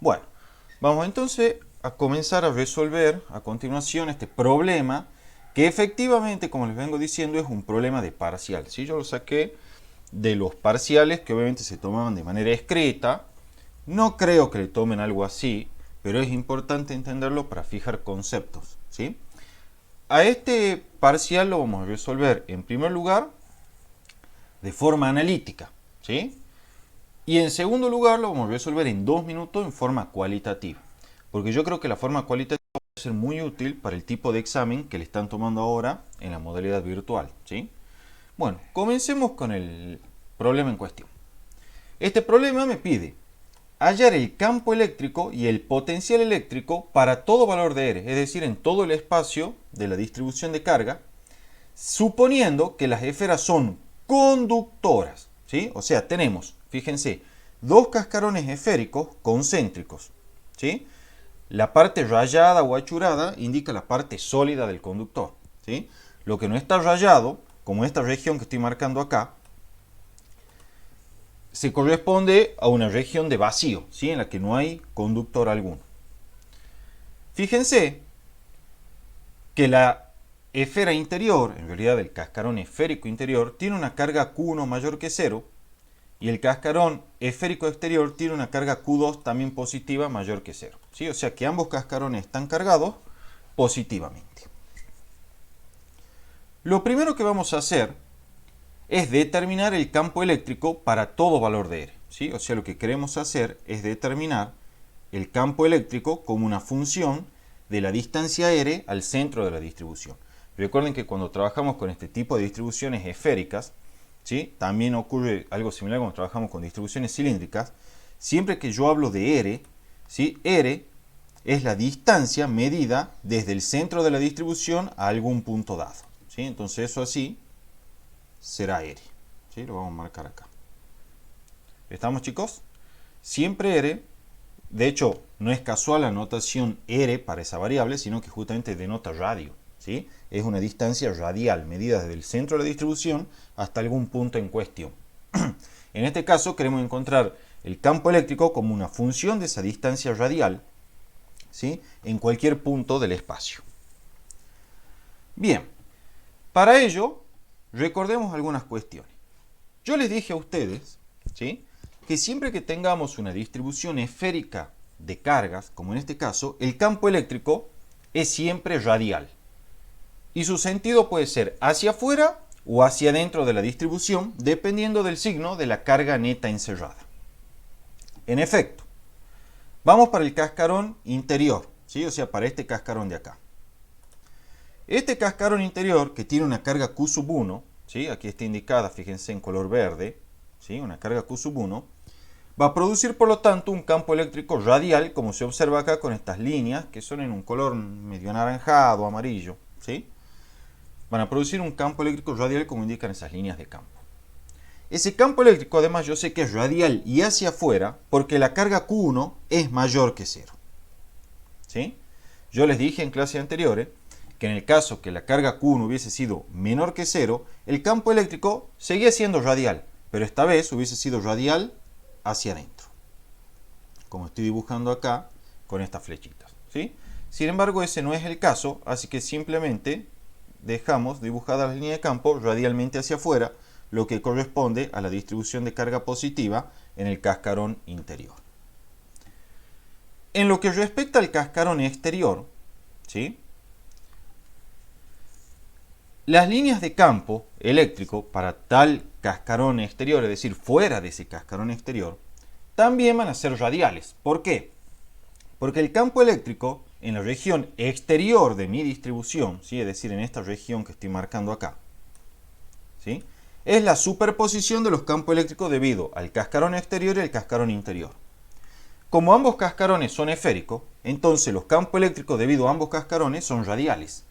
Bueno, vamos entonces a comenzar a resolver a continuación este problema que efectivamente, como les vengo diciendo, es un problema de parcial. ¿Sí? Yo lo saqué de los parciales que obviamente se tomaban de manera escrita. No creo que le tomen algo así, pero es importante entenderlo para fijar conceptos. ¿Sí? A este parcial lo vamos a resolver en primer lugar de forma analítica. ¿Sí? Y en segundo lugar lo vamos a resolver en 2 minutos en forma cualitativa. Porque yo creo que la forma cualitativa puede ser muy útil para el tipo de examen que le están tomando ahora en la modalidad virtual. ¿Sí? Bueno, comencemos con el problema en cuestión. Este problema me pide hallar el campo eléctrico y el potencial eléctrico para todo valor de R, es decir, en todo el espacio de la distribución de carga, suponiendo que las esferas son conductoras. ¿Sí? O sea, tenemos, fíjense, dos cascarones esféricos concéntricos. ¿Sí? La parte rayada o achurada indica la parte sólida del conductor. ¿Sí? Lo que no está rayado, como esta región que estoy marcando acá, se corresponde a una región de vacío, ¿sí? En la que no hay conductor alguno. Fíjense que la esfera interior, en realidad el cascarón esférico interior, tiene una carga Q1 mayor que 0 y el cascarón esférico exterior tiene una carga Q2 también positiva mayor que 0. ¿Sí? O sea que ambos cascarones están cargados positivamente. Lo primero que vamos a hacer es determinar el campo eléctrico para todo valor de R. ¿Sí? O sea, lo que queremos hacer es determinar el campo eléctrico como una función de la distancia R al centro de la distribución. Recuerden que cuando trabajamos con este tipo de distribuciones esféricas, ¿sí? También ocurre algo similar cuando trabajamos con distribuciones cilíndricas. Siempre que yo hablo de R, ¿sí? R es la distancia medida desde el centro de la distribución a algún punto dado. ¿Sí? Entonces eso así será R. ¿Sí? Lo vamos a marcar acá. ¿Estamos, chicos? Siempre R, de hecho, no es casual la notación R para esa variable, sino que justamente denota radio. ¿Sí? Es una distancia radial medida desde el centro de la distribución hasta algún punto en cuestión. En este caso queremos encontrar el campo eléctrico como una función de esa distancia radial, ¿sí? En cualquier punto del espacio. Bien, para ello recordemos algunas cuestiones. Yo les dije a ustedes, ¿sí?, que siempre que tengamos una distribución esférica de cargas, como en este caso, el campo eléctrico es siempre radial. Y su sentido puede ser hacia afuera o hacia adentro de la distribución, dependiendo del signo de la carga neta encerrada. En efecto, vamos para el cascarón interior, ¿sí? O sea, para este cascarón de acá. Este cascarón interior, que tiene una carga Q1, ¿sí? Aquí está indicada, fíjense, en color verde, ¿sí? Una carga Q1, va a producir por lo tanto un campo eléctrico radial, como se observa acá con estas líneas, que son en un color medio anaranjado, amarillo, ¿sí? Van a producir un campo eléctrico radial como indican esas líneas de campo. Ese campo eléctrico además yo sé que es radial y hacia afuera porque la carga Q1 es mayor que 0. ¿Sí? Yo les dije en clases anteriores que en el caso que la carga Q1 hubiese sido menor que 0, el campo eléctrico seguía siendo radial, pero esta vez hubiese sido radial hacia adentro, como estoy dibujando acá con estas flechitas. ¿Sí? Sin embargo, ese no es el caso, así que simplemente dejamos dibujada la línea de campo radialmente hacia afuera, lo que corresponde a la distribución de carga positiva en el cascarón interior. En lo que respecta al cascarón exterior, ¿sí?, las líneas de campo eléctrico para tal cascarón exterior, es decir, fuera de ese cascarón exterior, también van a ser radiales. ¿Por qué? Porque el campo eléctrico en la región exterior de mi distribución, ¿sí?, es decir, en esta región que estoy marcando acá, ¿sí?, es la superposición de los campos eléctricos debido al cascarón exterior y al cascarón interior. Como ambos cascarones son esféricos, entonces los campos eléctricos debido a ambos cascarones son radiales.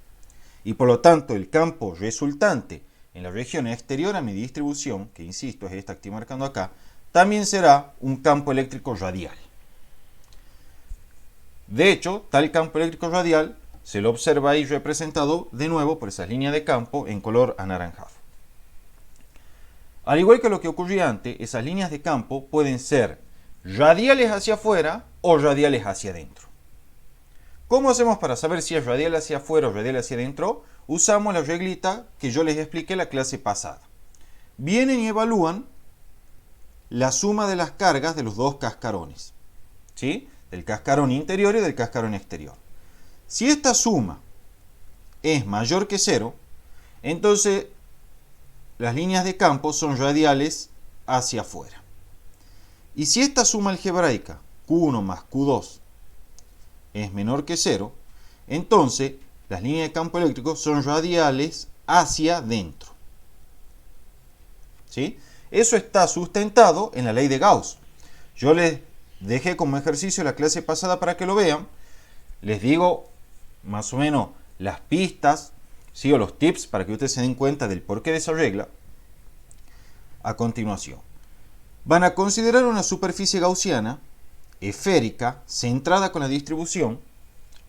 Y por lo tanto el campo resultante en la región exterior a mi distribución, que insisto es esta que estoy marcando acá, también será un campo eléctrico radial. De hecho, tal campo eléctrico radial se lo observa ahí representado de nuevo por esas líneas de campo en color anaranjado. Al igual que lo que ocurría antes, esas líneas de campo pueden ser radiales hacia afuera o radiales hacia adentro. ¿Cómo hacemos para saber si es radial hacia afuera o radial hacia adentro? Usamos la reglita que yo les expliqué en la clase pasada. Vienen y evalúan la suma de las cargas de los dos cascarones, ¿sí? Del cascarón interior y del cascarón exterior. Si esta suma es mayor que 0, entonces las líneas de campo son radiales hacia afuera. Y si esta suma algebraica, Q1 más Q2, es menor que 0, entonces las líneas de campo eléctrico son radiales hacia adentro. ¿Sí? Eso está sustentado en la ley de Gauss. Yo les dejé como ejercicio la clase pasada para que lo vean. Les digo más o menos las pistas, ¿sí? O los tips para que ustedes se den cuenta del porqué de esa regla. A continuación, van a considerar una superficie gaussiana esférica centrada con la distribución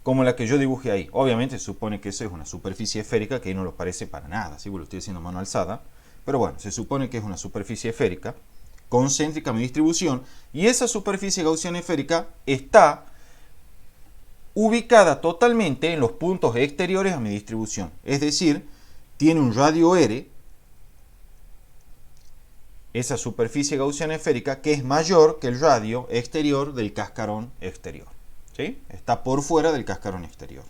como la que yo dibujé ahí. Obviamente se supone que eso es una superficie esférica que ahí no lo parece para nada, ¿sí? Lo estoy haciendo a mano alzada, pero bueno, se supone que es una superficie esférica concéntrica a mi distribución, y esa superficie gaussiana esférica está ubicada totalmente en los puntos exteriores a mi distribución, es decir, tiene un radio R, esa superficie gaussiana esférica, que es mayor que el radio exterior del cascarón exterior, ¿sí? Está por fuera del cascarón exterior.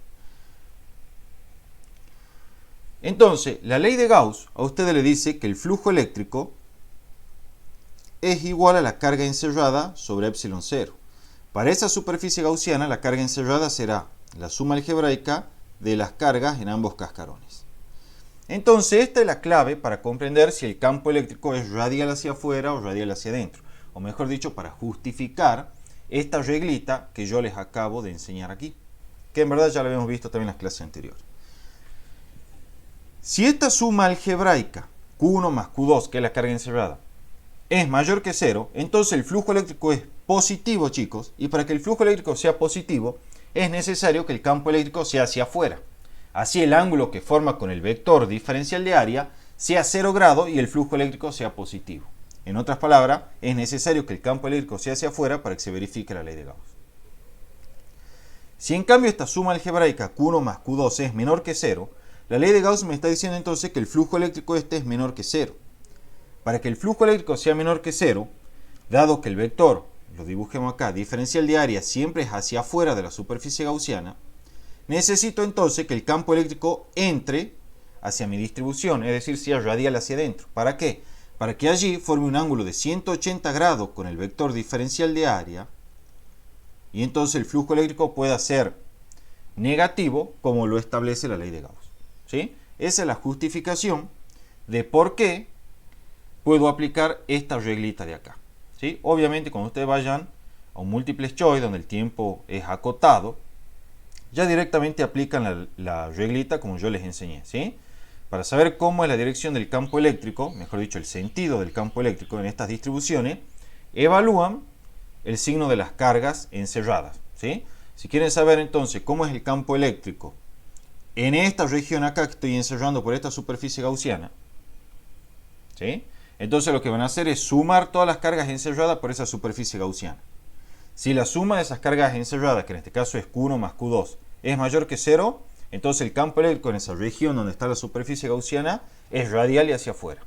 Entonces, la ley de Gauss a ustedes le dice que el flujo eléctrico es igual a la carga encerrada sobre epsilon 0. Para esa superficie gaussiana, la carga encerrada será la suma algebraica de las cargas en ambos cascarones. Entonces, esta es la clave para comprender si el campo eléctrico es radial hacia afuera o radial hacia adentro. O mejor dicho, para justificar esta reglita que yo les acabo de enseñar aquí, que en verdad ya la habíamos visto también en las clases anteriores. Si esta suma algebraica, Q1 más Q2, que es la carga encerrada, es mayor que 0, entonces el flujo eléctrico es positivo, chicos, y para que el flujo eléctrico sea positivo, es necesario que el campo eléctrico sea hacia afuera. Así el ángulo que forma con el vector diferencial de área sea 0 grados y el flujo eléctrico sea positivo. En otras palabras, es necesario que el campo eléctrico sea hacia afuera para que se verifique la ley de Gauss. Si en cambio esta suma algebraica Q1 más Q2 es menor que 0, la ley de Gauss me está diciendo entonces que el flujo eléctrico este es menor que 0. Para que el flujo eléctrico sea menor que 0, dado que el vector, lo dibujemos acá, diferencial de área siempre es hacia afuera de la superficie gaussiana, necesito entonces que el campo eléctrico entre hacia mi distribución, es decir, sea radial hacia adentro. ¿Para qué? Para que allí forme un ángulo de 180 grados con el vector diferencial de área y entonces el flujo eléctrico pueda ser negativo como lo establece la ley de Gauss. ¿Sí? Esa es la justificación de por qué puedo aplicar esta reglita de acá. ¿Sí? Obviamente cuando ustedes vayan a un multiple choice donde el tiempo es acotado, ya directamente aplican la reglita como yo les enseñé. ¿Sí? Para saber cómo es la dirección del campo eléctrico, mejor dicho el sentido del campo eléctrico en estas distribuciones, evalúan el signo de las cargas encerradas. ¿Sí? Si quieren saber entonces cómo es el campo eléctrico en esta región acá que estoy encerrando por esta superficie gaussiana, ¿sí? Entonces lo que van a hacer es sumar todas las cargas encerradas por esa superficie gaussiana. Si la suma de esas cargas encerradas, que en este caso es Q1 más Q2, es mayor que 0, entonces el campo eléctrico en esa región donde está la superficie gaussiana es radial y hacia afuera.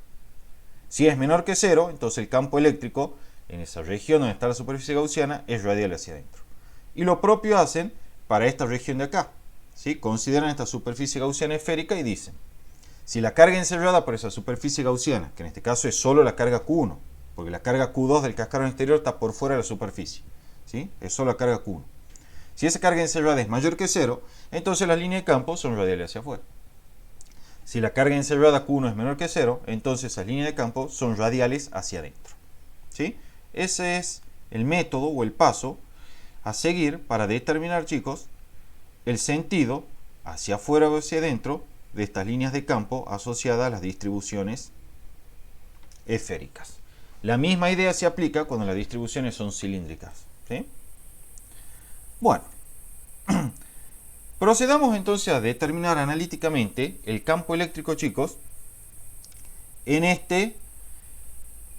Si es menor que 0, entonces el campo eléctrico en esa región donde está la superficie gaussiana es radial hacia adentro. Y lo propio hacen para esta región de acá. ¿Sí? Consideran esta superficie gaussiana esférica y dicen, si la carga encerrada por esa superficie gaussiana, que en este caso es solo la carga Q1, porque la carga Q2 del cascarón exterior está por fuera de la superficie, ¿sí? Es solo la carga Q1. Si esa carga encerrada es mayor que 0, entonces las líneas de campo son radiales hacia afuera. Si la carga encerrada Q1 es menor que 0, entonces esas líneas de campo son radiales hacia adentro. ¿Sí? Ese es el método o el paso a seguir para determinar, chicos, el sentido hacia afuera o hacia adentro de estas líneas de campo asociadas a las distribuciones esféricas. La misma idea se aplica cuando las distribuciones son cilíndricas. ¿Sí? Bueno, procedamos entonces a determinar analíticamente el campo eléctrico, chicos, en este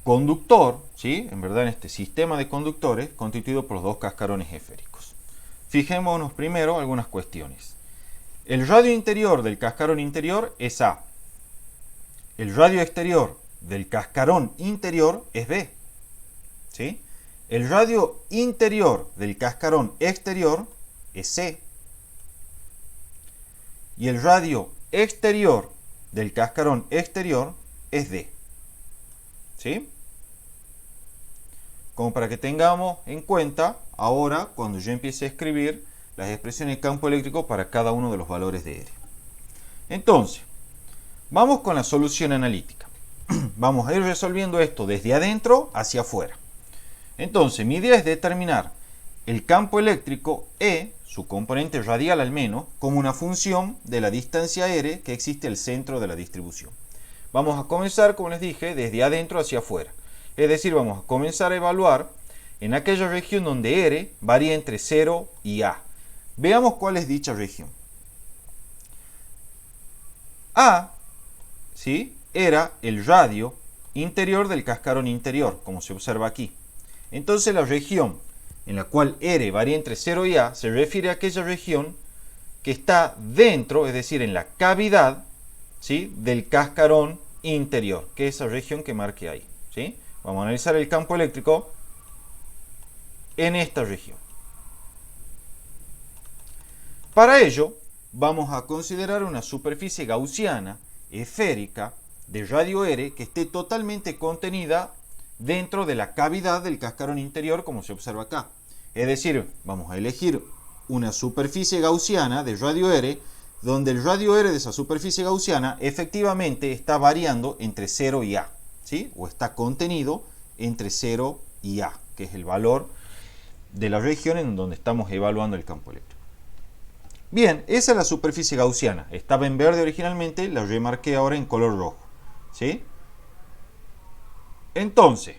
conductor, ¿sí? En verdad en este sistema de conductores constituido por los dos cascarones esféricos. Fijémonos primero algunas cuestiones. El radio interior del cascarón interior es A. El radio exterior del cascarón interior es B. ¿Sí? El radio interior del cascarón exterior es C. Y el radio exterior del cascarón exterior es D. ¿Sí? Como para que tengamos en cuenta ahora cuando yo empiece a escribir las expresiones de campo eléctrico para cada uno de los valores de R. Entonces, vamos con la solución analítica. Vamos a ir resolviendo esto desde adentro hacia afuera. Entonces, mi idea es determinar el campo eléctrico E, su componente radial al menos, como una función de la distancia R que existe al centro de la distribución. Vamos a comenzar, como les dije, desde adentro hacia afuera. Es decir, vamos a comenzar a evaluar en aquella región donde R varía entre 0 y A. Veamos cuál es dicha región. A, ¿sí?, era el radio interior del cascarón interior, como se observa aquí. Entonces la región en la cual R varía entre 0 y A se refiere a aquella región que está dentro, es decir, en la cavidad, ¿sí?, del cascarón interior, que es esa región que marqué ahí. ¿Sí? Vamos a analizar el campo eléctrico en esta región. Para ello, vamos a considerar una superficie gaussiana esférica de radio R que esté totalmente contenida dentro de la cavidad del cascarón interior, como se observa acá. Es decir, vamos a elegir una superficie gaussiana de radio R, donde el radio R de esa superficie gaussiana efectivamente está variando entre 0 y A, ¿sí? O está contenido entre 0 y A, que es el valor de la región en donde estamos evaluando el campo eléctrico. Bien, esa es la superficie gaussiana. Estaba en verde originalmente, la remarqué ahora en color rojo, ¿sí? Entonces,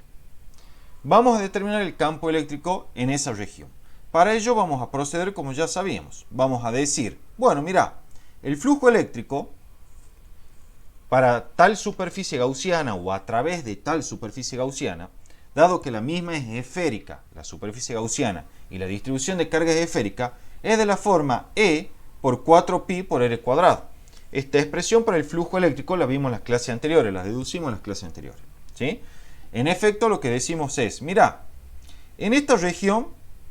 vamos a determinar el campo eléctrico en esa región. Para ello vamos a proceder como ya sabíamos. Vamos a decir, bueno, mira, el flujo eléctrico para tal superficie gaussiana o a través de tal superficie gaussiana, dado que la misma es esférica, la superficie gaussiana, y la distribución de carga es esférica, es de la forma E por 4pi por R cuadrado. Esta expresión para el flujo eléctrico la vimos en las clases anteriores, la deducimos en las clases anteriores, ¿sí? En efecto, lo que decimos es, mira, en esta región,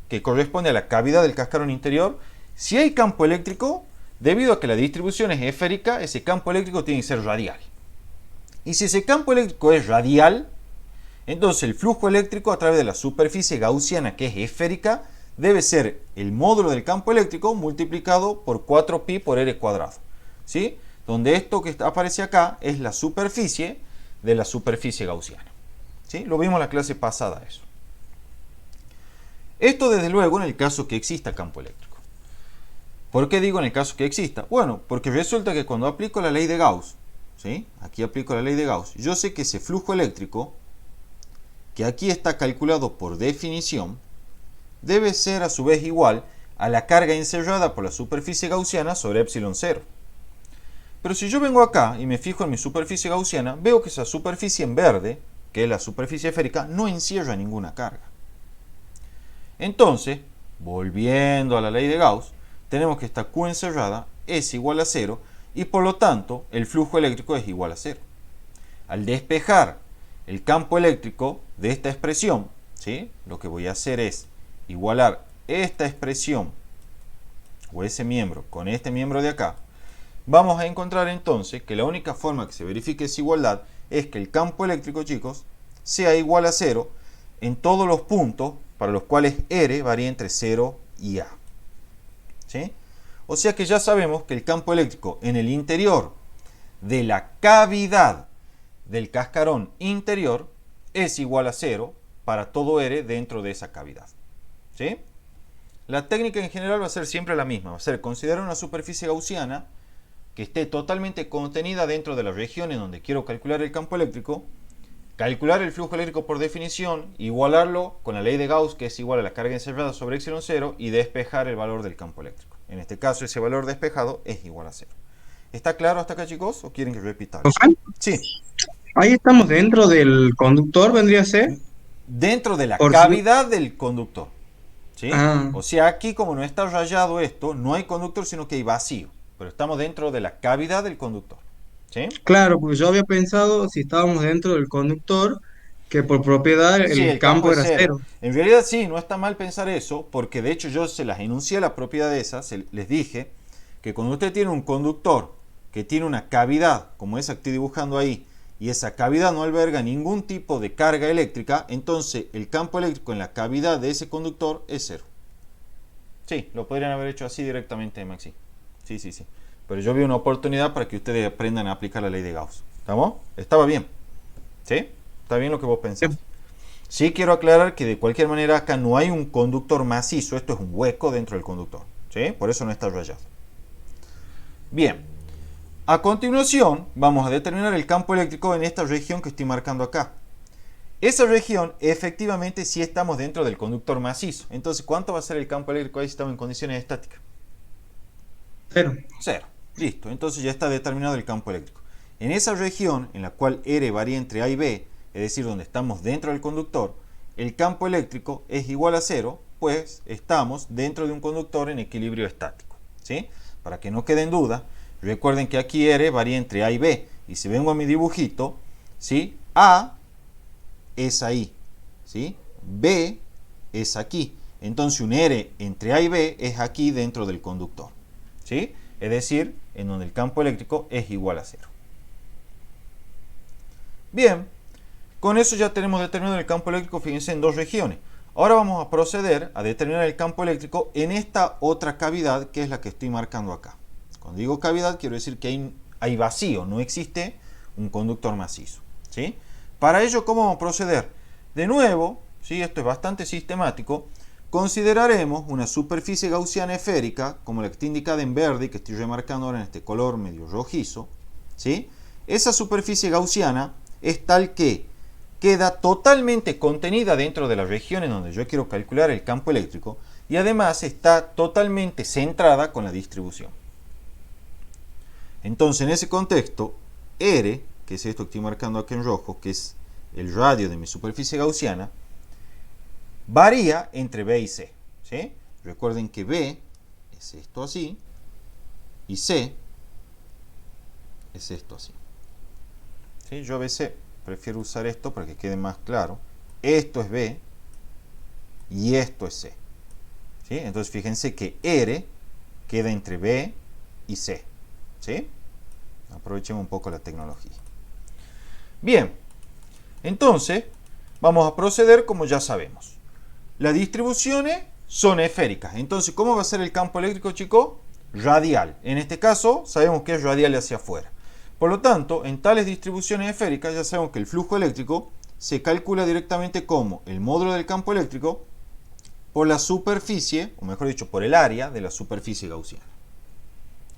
que corresponde a la cavidad del cascarón interior, si hay campo eléctrico, debido a que la distribución es esférica, ese campo eléctrico tiene que ser radial. Y si ese campo eléctrico es radial, entonces el flujo eléctrico a través de la superficie gaussiana, que es esférica, debe ser el módulo del campo eléctrico multiplicado por 4pi por R cuadrado, ¿sí? Donde esto que aparece acá es la superficie de la superficie gaussiana, ¿sí? Lo vimos en la clase pasada eso. Esto desde luego en el caso que exista campo eléctrico. ¿Por qué digo en el caso que exista? Bueno, porque resulta que cuando aplico la ley de Gauss, ¿sí?, aquí aplico la ley de Gauss, yo sé que ese flujo eléctrico, que aquí está calculado por definición, debe ser a su vez igual a la carga encerrada por la superficie gaussiana sobre epsilon 0. Pero si yo vengo acá y me fijo en mi superficie gaussiana, veo que esa superficie en verde, que es la superficie esférica, no encierra ninguna carga. Entonces, volviendo a la ley de Gauss, tenemos que esta Q encerrada es igual a 0 y por lo tanto el flujo eléctrico es igual a 0. Al despejar el campo eléctrico de esta expresión, ¿sí?, lo que voy a hacer es igualar esta expresión o ese miembro con este miembro de acá. Vamos a encontrar entonces que la única forma que se verifique esa igualdad es que el campo eléctrico, chicos, sea igual a 0 en todos los puntos para los cuales R varía entre 0 y A, ¿sí? O sea que ya sabemos que el campo eléctrico en el interior de la cavidad del cascarón interior es igual a 0 para todo R dentro de esa cavidad, ¿sí? La técnica en general va a ser siempre la misma, va a ser considerar una superficie gaussiana que esté totalmente contenida dentro de la región en donde quiero calcular el campo eléctrico, calcular el flujo eléctrico por definición, igualarlo con la ley de Gauss, que es igual a la carga encerrada sobre epsilon 0, y despejar el valor del campo eléctrico. En este caso, ese valor despejado es igual a 0. ¿Está claro hasta acá, chicos? ¿O quieren que repita? ¿Profe? Sí. Ahí estamos dentro del conductor, vendría a ser, Dentro de la por si... cavidad del conductor. ¿Sí? Ah, O sea, aquí como no está rayado esto, no hay conductor, sino que hay vacío. Pero estamos dentro de la cavidad del conductor. ¿Sí? claro, porque yo había pensado, si estábamos dentro del conductor, que por propiedad Sí, el el campo campo es era cero. cero. En realidad sí, no está mal pensar eso, porque de hecho yo se las enuncié la propiedad de esas, les dije que cuando usted tiene un conductor que tiene una cavidad, como esa que estoy dibujando ahí, y esa cavidad no alberga ningún tipo de carga eléctrica, entonces el campo eléctrico en la cavidad de ese conductor es cero. Sí, lo podrían haber hecho así directamente, Maxi. Sí, sí, sí. Pero yo vi una oportunidad para que ustedes aprendan a aplicar la ley de Gauss. ¿Estamos? Estaba bien. ¿Sí? Está bien lo que vos pensás. Sí quiero aclarar que de cualquier manera acá no hay un conductor macizo, esto es un hueco dentro del conductor. ¿Sí? Por eso no está rayado. Bien. A continuación vamos a determinar el campo eléctrico en esta región que estoy marcando acá. Esa región efectivamente sí estamos dentro del conductor macizo. Entonces, ¿cuánto va a ser el campo eléctrico ahí si estamos en condiciones estáticas? Cero. Cero. Listo. Entonces ya está determinado el campo eléctrico. En esa región en la cual R varía entre A y B, es decir, donde estamos dentro del conductor, el campo eléctrico es igual a cero, pues estamos dentro de un conductor en equilibrio estático. ¿Sí? Para que no quede en duda, recuerden que aquí R varía entre A y B. Y si vengo a mi dibujito, ¿sí? A es ahí, ¿sí? B es aquí. Entonces un R entre A y B es aquí dentro del conductor, ¿sí? Es decir, en donde el campo eléctrico es igual a cero. Bien, con eso ya tenemos determinado el campo eléctrico, fíjense, en dos regiones. Ahora vamos a proceder a determinar el campo eléctrico en esta otra cavidad que es la que estoy marcando acá. Cuando digo cavidad quiero decir que hay vacío, no existe un conductor macizo, ¿sí? Para ello, ¿cómo vamos a proceder? De nuevo, ¿sí? Esto es bastante sistemático. Consideraremos una superficie gaussiana esférica, como la que está indicada en verde y que estoy remarcando ahora en este color medio rojizo, ¿sí? Esa superficie gaussiana es tal que queda totalmente contenida dentro de la región en donde yo quiero calcular el campo eléctrico y además está totalmente centrada con la distribución. Entonces, en ese contexto, R, que es esto que estoy marcando aquí en rojo, que es el radio de mi superficie gaussiana, varía entre B y C. ¿Sí? Recuerden que B es esto así y C es esto así. ¿Sí? Yo a veces prefiero usar esto para que quede más claro. Esto es B y esto es C. ¿Sí? Entonces fíjense que R queda entre B y C. ¿Sí? Aprovechemos un poco la tecnología. Bien, entonces vamos a proceder como ya sabemos. Las distribuciones son esféricas. Entonces, ¿cómo va a ser el campo eléctrico, chicos? Radial. En este caso, sabemos que es radial hacia afuera. Por lo tanto, en tales distribuciones esféricas ya sabemos que el flujo eléctrico se calcula directamente como el módulo del campo eléctrico por la superficie, o mejor dicho, por el área de la superficie gaussiana,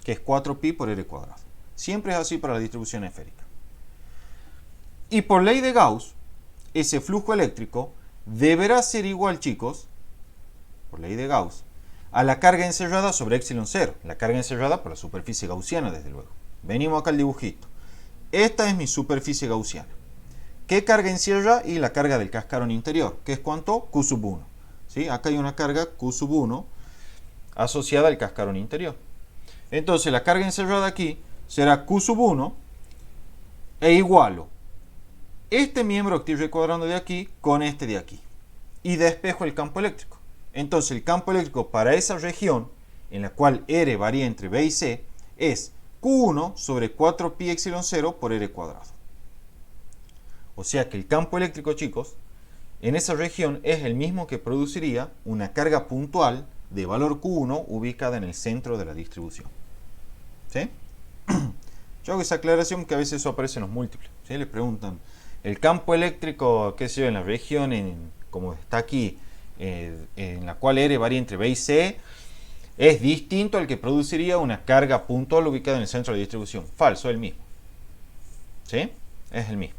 que es 4pi por r cuadrado. Siempre es así para la distribución esférica. Y por ley de Gauss, ese flujo eléctrico deberá ser igual, chicos, por ley de Gauss, a la carga encerrada sobre epsilon 0. La carga encerrada por la superficie gaussiana, desde luego. Venimos acá al dibujito. Esta es mi superficie gaussiana. ¿Qué carga encierra? Y la carga del cascarón interior, que es ¿cuánto? Q sub 1. ¿Sí? Acá hay una carga Q sub 1 asociada al cascarón interior. Entonces la carga encerrada aquí será Q sub 1 e igualo este miembro que estoy recuadrando de aquí con este de aquí. Y despejo el campo eléctrico. Entonces el campo eléctrico para esa región, en la cual R varía entre B y C, es Q1 sobre 4pi epsilon 0 por R cuadrado. O sea que el campo eléctrico, chicos, en esa región es el mismo que produciría una carga puntual de valor Q1 ubicada en el centro de la distribución. ¿Sí? Yo hago esa aclaración que a veces eso aparece en los múltiples. ¿Sí? Le preguntan, el campo eléctrico, qué sé yo, en la región, como está aquí, en la cual R varía entre B y C, es distinto al que produciría una carga puntual ubicada en el centro de la distribución. Falso, es el mismo. ¿Sí? Es el mismo.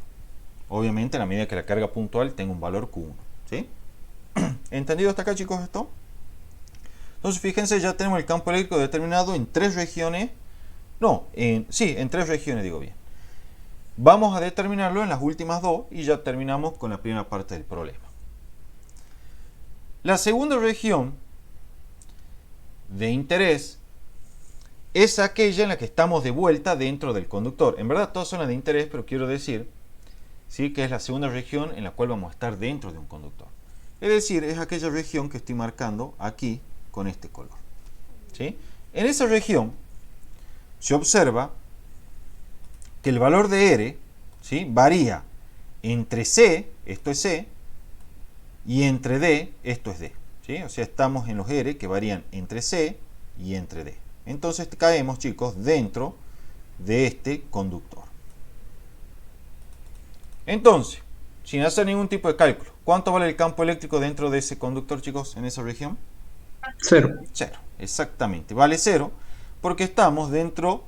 Obviamente, en la medida que la carga puntual tenga un valor Q1. ¿Sí? ¿Entendido hasta acá, chicos, esto? Entonces, fíjense, ya tenemos el campo eléctrico determinado en tres regiones. No, en tres regiones, digo bien. Vamos a determinarlo en las últimas dos y ya terminamos con la primera parte del problema. La segunda región de interés es aquella en la que estamos de vuelta dentro del conductor. En verdad todas son las de interés, pero quiero decir, ¿sí?, que es la segunda región en la cual vamos a estar dentro de un conductor. Es decir, es aquella región que estoy marcando aquí con este color. ¿Sí? En esa región se observa que el valor de R, ¿sí?, varía entre C, esto es C, y entre D, esto es D. ¿Sí? O sea, estamos en los R que varían entre C y entre D. Entonces caemos, chicos, dentro de este conductor. Entonces, sin hacer ningún tipo de cálculo, ¿cuánto vale el campo eléctrico dentro de ese conductor, chicos, en esa región? Cero. Cero, exactamente. Vale cero porque estamos dentro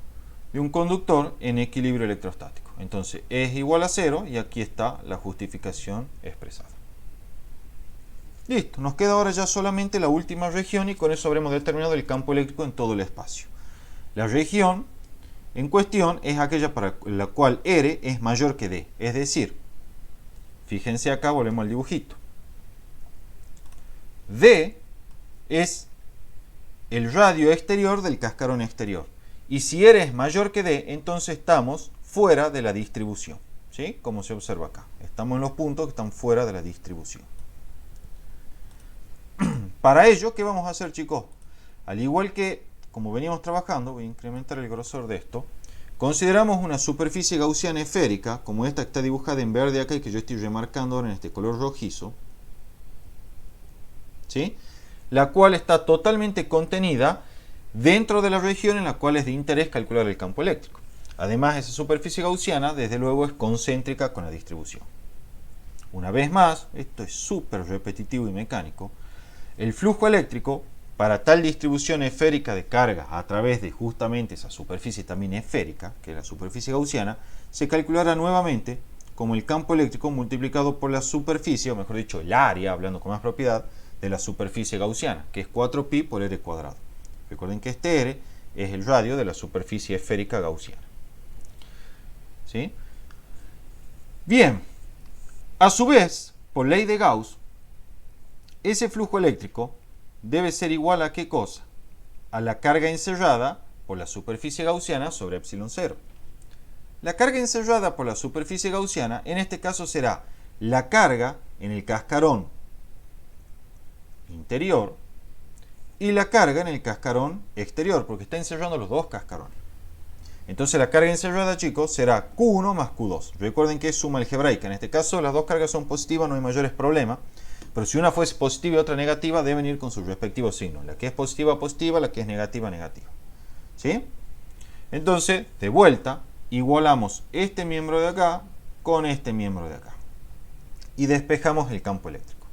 de un conductor en equilibrio electrostático. Entonces, es igual a cero y aquí está la justificación expresada. Listo, nos queda ahora ya solamente la última región y con eso habremos determinado el campo eléctrico en todo el espacio. La región en cuestión es aquella para la cual R es mayor que D. Es decir, fíjense acá, volvemos al dibujito. D es el radio exterior del cascarón exterior. Y si R es mayor que D, entonces estamos fuera de la distribución. ¿Sí? Como se observa acá. Estamos en los puntos que están fuera de la distribución. Para ello, ¿qué vamos a hacer, chicos? Al igual que como veníamos trabajando, voy a incrementar el grosor de esto. Consideramos una superficie gaussiana esférica, como esta que está dibujada en verde acá y que yo estoy remarcando ahora en este color rojizo. ¿Sí? La cual está totalmente contenida dentro de la región en la cual es de interés calcular el campo eléctrico. Además, esa superficie gaussiana, desde luego, es concéntrica con la distribución. Una vez más, esto es súper repetitivo y mecánico, el flujo eléctrico para tal distribución esférica de carga a través de justamente esa superficie también esférica, que es la superficie gaussiana, se calculará nuevamente como el campo eléctrico multiplicado por la superficie, o mejor dicho, el área, hablando con más propiedad, de la superficie gaussiana, que es 4pi por r cuadrado. Recuerden que este r es el radio de la superficie esférica gaussiana. ¿Sí? Bien, a su vez, por ley de Gauss, ese flujo eléctrico debe ser igual a ¿qué cosa? A la carga encerrada por la superficie gaussiana sobre epsilon 0. La carga encerrada por la superficie gaussiana en este caso será la carga en el cascarón interior y la carga en el cascarón exterior, porque está encerrando los dos cascarones. Entonces la carga encerrada, chicos, será Q1 más Q2. Recuerden que es suma algebraica. En este caso las dos cargas son positivas, no hay mayores problemas. Pero si una fuese positiva y otra negativa, deben ir con sus respectivos signos. La que es positiva, positiva, la que es negativa, negativa. ¿Sí? Entonces, de vuelta, igualamos este miembro de acá con este miembro de acá. Y despejamos el campo eléctrico.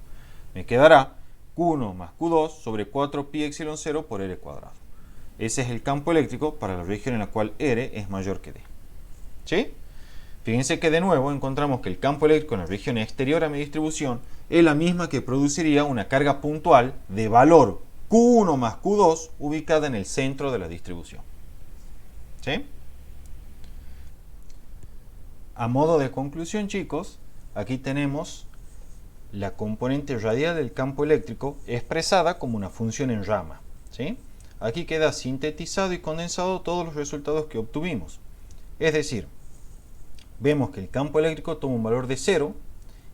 Me quedará Q1 más Q2 sobre 4pi epsilon 0 por r cuadrado. Ese es el campo eléctrico para la región en la cual R es mayor que D. ¿Sí? Fíjense que de nuevo encontramos que el campo eléctrico en la región exterior a mi distribución es la misma que produciría una carga puntual de valor Q1 más Q2 ubicada en el centro de la distribución. ¿Sí? A modo de conclusión, chicos, aquí tenemos la componente radial del campo eléctrico expresada como una función en rama. ¿Sí? Aquí queda sintetizado y condensado todos los resultados que obtuvimos. Es decir, vemos que el campo eléctrico toma un valor de 0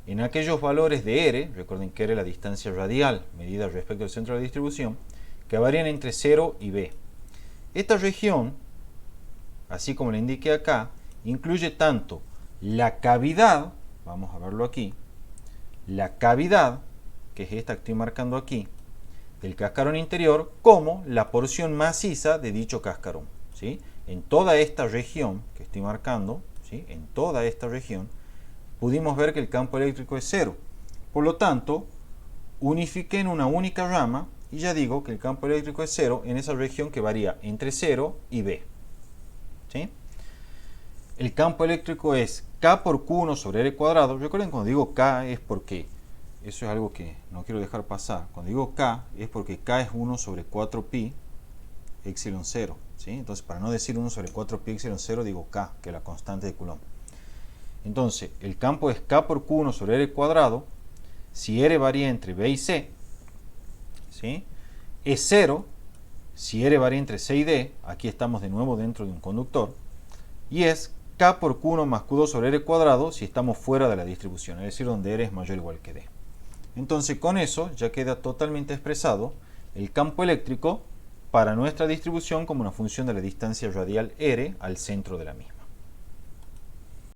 en aquellos valores de R, recuerden que R es la distancia radial medida respecto al centro de la distribución, que varían entre 0 y B. Esta región, así como le indiqué acá, incluye tanto la cavidad, vamos a verlo aquí, la cavidad, que es esta que estoy marcando aquí, del cascarón interior, como la porción maciza de dicho cascarón. ¿Sí? En toda esta región que estoy marcando, ¿sí?, en toda esta región, pudimos ver que el campo eléctrico es 0. Por lo tanto, unifiqué en una única rama y ya digo que el campo eléctrico es 0 en esa región que varía entre 0 y B. ¿Sí? El campo eléctrico es K por Q1 sobre R cuadrado. Recuerden, cuando digo K es porque, eso es algo que no quiero dejar pasar, cuando digo K es porque K es 1 sobre 4pi epsilon 0. ¿Sí? Entonces, para no decir 1 sobre 4pi epsilon 0, digo K, que es la constante de Coulomb. Entonces, el campo es K por Q1 sobre R cuadrado. Si R varía entre B y C, ¿sí? Es 0 si R varía entre C y D. Aquí estamos de nuevo dentro de un conductor. Y es K por Q1 más Q2 sobre R cuadrado si estamos fuera de la distribución, es decir, donde R es mayor o igual que D. Entonces, con eso ya queda totalmente expresado el campo eléctrico para nuestra distribución como una función de la distancia radial R al centro de la misma.